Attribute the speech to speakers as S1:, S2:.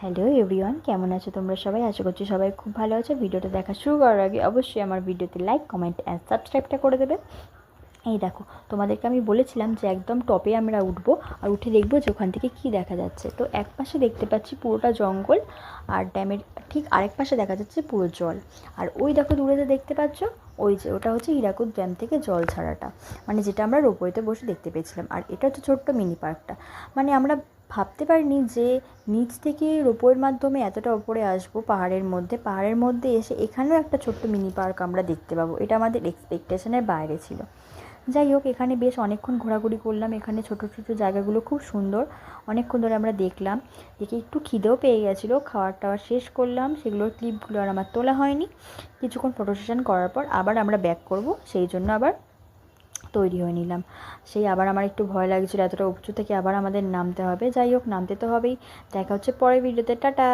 S1: Hello everyone, কেমন আছো তোমরা সবাই? আশা করছি সবাই খুব ভালো আছো। ভিডিওটা দেখা শুরু করার আগে অবশ্যই আমার ভিডিওতে লাইক, কমেন্ট অ্যান্ড সাবস্ক্রাইবটা করে দেবে। এই দেখো, তোমাদেরকে আমি বলেছিলাম যে একদম টপে আমরা উঠবো আর উঠে দেখবো যে ওখান থেকে কী দেখা যাচ্ছে। তো এক পাশে দেখতে পাচ্ছি পুরোটা জঙ্গল, আর ড্যামের ঠিক আরেক পাশে দেখা যাচ্ছে পুরো জল। আর ওই দেখো দূরেতে দেখতে পাচ্ছ, ওই যে ওটা হচ্ছে হীরাকুদ ড্যাম থেকে জল ছাড়াটা, মানে যেটা আমরা রোপওয়েতে বসে দেখতে পেয়েছিলাম। আর এটা হচ্ছে ছোট্ট মিনি পার্কটা। মানে আমরা ভাবতে পারিনি যে নিচ থেকে রোপওয়ের মাধ্যমে এতটা ওপরে আসবো পাহাড়ের মধ্যে এসে এখানেও একটা ছোট্ট মিনি পার্ক আমরা দেখতে পাবো। এটা আমাদের এক্সপেকটেশনের বাইরে ছিল। যাই হোক, এখানে বেশ অনেকক্ষণ ঘোরাঘুরি করলাম। এখানে ছোটো ছোটো জায়গাগুলো খুব সুন্দর, অনেকক্ষণ ধরে আমরা দেখলাম। দেখে একটু খিদেও পেয়ে গেছিলো, খাওয়ার টাওয়ার শেষ করলাম। সেগুলোর ক্লিপগুলো আর আমার তোলা হয়নি। কিছুক্ষণ ফটো সেশন করার পর আবার আমরা ব্যাক করব, সেই জন্য আবার তৈরি হয়ে নিলাম। সেই আবার আমার একটু ভয় লাগছিলো, এতটা উঁচু থেকে আবার আমাদের নামতে হবে। যাই হোক, নামতে তো হবেই। দেখা হচ্ছে পরের ভিডিওতে। টাটা।